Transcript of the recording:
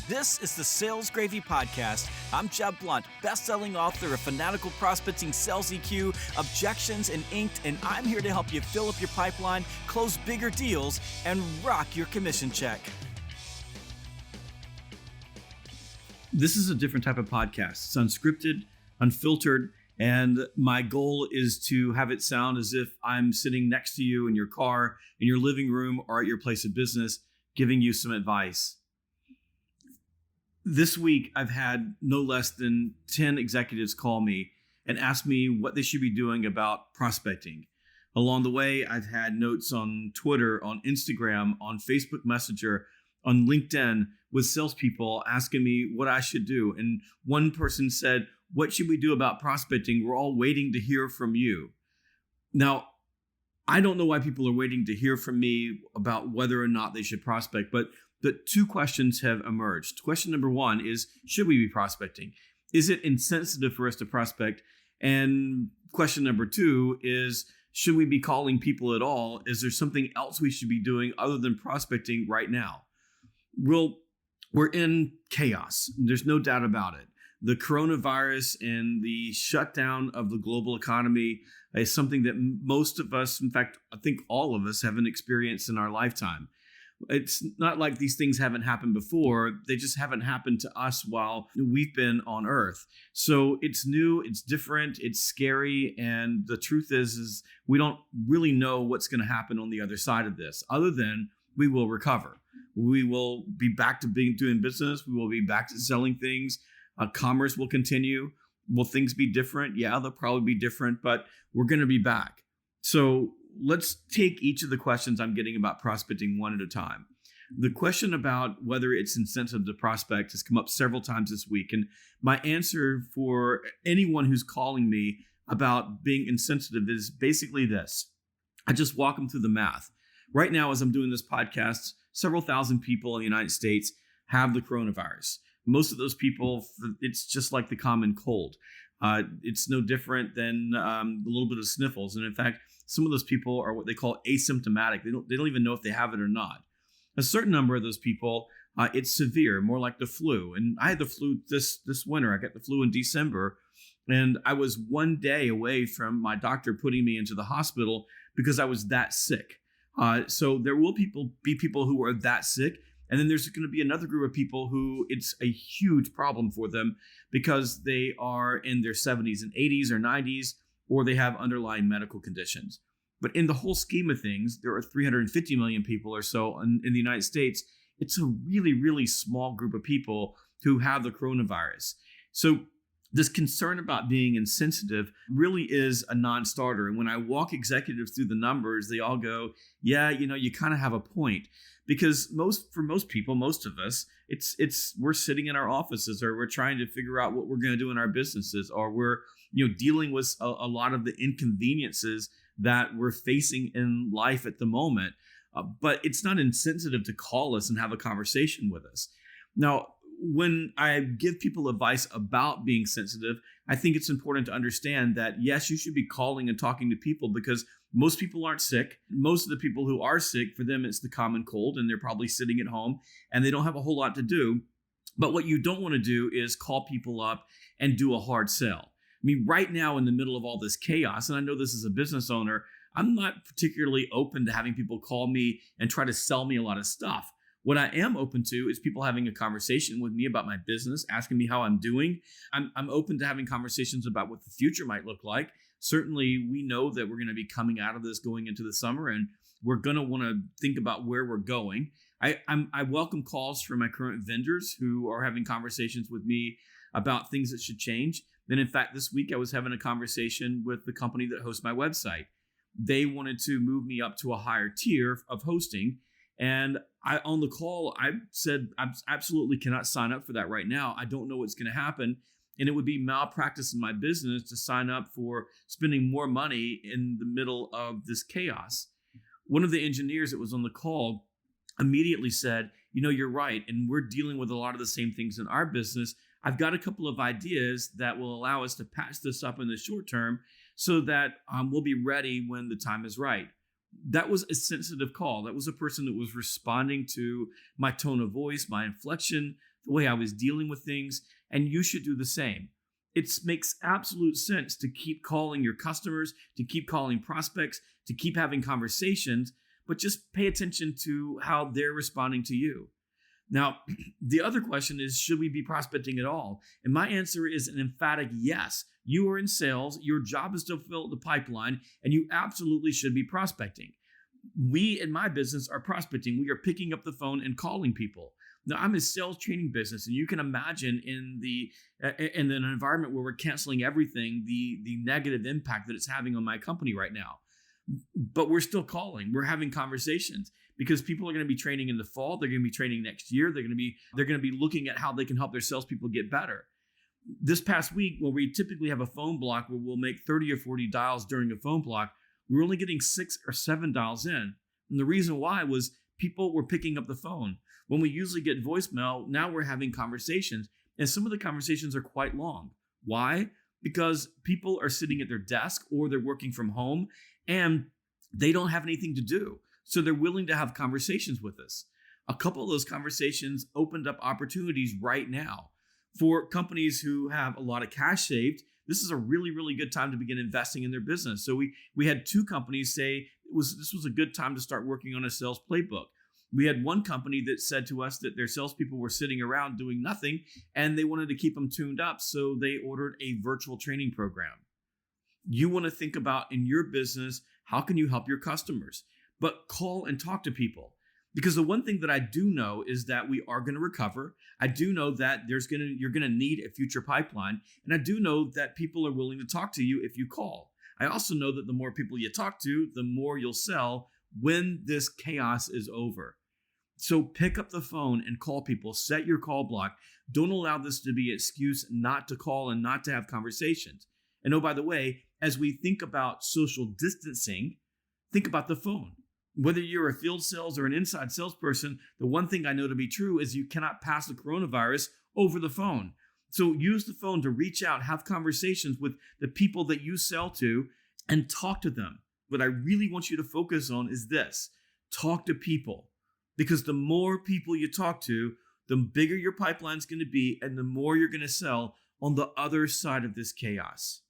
This is the Sales Gravy Podcast. I'm Jeb Blount, best-selling author of Fanatical Prospecting, Sales EQ, Objections, and Inked, and I'm here to help you fill up your pipeline, close bigger deals, and rock your commission check. This is a different type of podcast. It's unscripted, unfiltered, and my goal is to have it sound as if I'm sitting next to you in your car, in your living room, or at your place of business, giving you some advice. This week, I've had no less than 10 executives call me and ask me what they should be doing about prospecting. Along the way, I've had notes on Twitter, on Instagram, on Facebook Messenger, on LinkedIn with salespeople asking me what I should do. And one person said, "What should we do about prospecting? We're all waiting to hear from you." Now, I don't know why people are waiting to hear from me about whether or not they should prospect, but the two questions have emerged. Question number one is, should we be prospecting? Is it insensitive for us to prospect? And question number two is, should we be calling people at all? Is there something else we should be doing other than prospecting right now? Well, we're in chaos. There's no doubt about it. The coronavirus and the shutdown of the global economy is something that most of us, in fact, I think all of us, haven't experienced in our lifetime. It's not like these things haven't happened before. They just haven't happened to us while we've been on Earth. So it's new, it's different, it's scary. And the truth is we don't really know what's going to happen on the other side of this, other than we will recover. We will be back to doing business. We will be back to selling things. Commerce will continue. Will things be different? Yeah, they'll probably be different, but we're going to be back. So let's take each of the questions I'm getting about prospecting one at a time. The question about whether it's insensitive to prospect has come up several times this week. And my answer for anyone who's calling me about being insensitive is basically this. I just walk them through the math. Right now, as I'm doing this podcast, several thousand people in the United States have the coronavirus. Most of those people, it's just like the common cold. It's no different than a little bit of sniffles. And in fact, some of those people are what they call asymptomatic. They don't even know if they have it or not. A certain number of those people, it's severe, more like the flu. And I had the flu this winter. I got the flu in December. And I was one day away from my doctor putting me into the hospital because I was that sick. So there will be people who are that sick. And then there's going to be another group of people who it's a huge problem for them because they are in their 70s and 80s or 90s, or they have underlying medical conditions. But in the whole scheme of things, there are 350 million people or so in the United States. It's a really, really small group of people who have the coronavirus. So this concern about being insensitive really is a non-starter. And when I walk executives through the numbers, they all go, yeah, you kind of have a point. Because for most people, most of us, we're sitting in our offices, or we're trying to figure out what we're going to do in our businesses, or we're dealing with a lot of the inconveniences that we're facing in life at the moment. But it's not insensitive to call us and have a conversation with us. Now, when I give people advice about being sensitive, I think it's important to understand that, yes, you should be calling and talking to people because most people aren't sick. Most of the people who are sick, for them, it's the common cold, and they're probably sitting at home and they don't have a whole lot to do. But what you don't want to do is call people up and do a hard sell. I mean, right now in the middle of all this chaos, and I know this as a business owner, I'm not particularly open to having people call me and try to sell me a lot of stuff. What I am open to is people having a conversation with me about my business, asking me how I'm doing. I'm open to having conversations about what the future might look like. Certainly, we know that we're going to be coming out of this going into the summer, and we're going to want to think about where we're going. I welcome calls from my current vendors who are having conversations with me about things that should change. And in fact, this week I was having a conversation with the company that hosts my website. They wanted to move me up to a higher tier of hosting. And on the call, I said, I absolutely cannot sign up for that right now. I don't know what's going to happen. And it would be malpractice in my business to sign up for spending more money in the middle of this chaos. One of the engineers that was on the call immediately said, you're right. And we're dealing with a lot of the same things in our business. I've got a couple of ideas that will allow us to patch this up in the short term so that we'll be ready when the time is right. That was a sensitive call. That was a person that was responding to my tone of voice, my inflection, the way I was dealing with things, and you should do the same. It makes absolute sense to keep calling your customers, to keep calling prospects, to keep having conversations, but just pay attention to how they're responding to you. Now, the other question is, should we be prospecting at all? And my answer is an emphatic yes. You are in sales, your job is to fill the pipeline, and you absolutely should be prospecting. We in my business are prospecting. We are picking up the phone and calling people. Now, I'm a sales training business, and you can imagine in an environment where we're canceling everything, the negative impact that it's having on my company right now. But we're still calling. We're having conversations because people are going to be training in the fall. They're going to be training next year. They're going to be looking at how they can help their salespeople get better. This past week, where we typically have a phone block where we'll make 30 or 40 dials during a phone block, we were only getting 6 or 7 dials in. And the reason why was people were picking up the phone. When we usually get voicemail, now we're having conversations, and some of the conversations are quite long. Why? Because people are sitting at their desk or they're working from home and they don't have anything to do. So they're willing to have conversations with us. A couple of those conversations opened up opportunities right now. For companies who have a lot of cash saved, this is a really, really good time to begin investing in their business. So we had 2 companies say this was a good time to start working on a sales playbook. We had one company that said to us that their salespeople were sitting around doing nothing and they wanted to keep them tuned up. So they ordered a virtual training program. You want to think about in your business, how can you help your customers? But call and talk to people. Because the one thing that I do know is that we are going to recover. I do know that you're going to need a future pipeline. And I do know that people are willing to talk to you if you call. I also know that the more people you talk to, the more you'll sell when this chaos is over. So pick up the phone and call people. Set your call block. Don't allow this to be an excuse not to call and not to have conversations. And oh, by the way, as we think about social distancing, think about the phone. Whether you're a field sales or an inside salesperson, the one thing I know to be true is you cannot pass the coronavirus over the phone. So use the phone to reach out, have conversations with the people that you sell to, and talk to them. What I really want you to focus on is this: talk to people. Because the more people you talk to, the bigger your pipeline's going to be and the more you're going to sell on the other side of this chaos.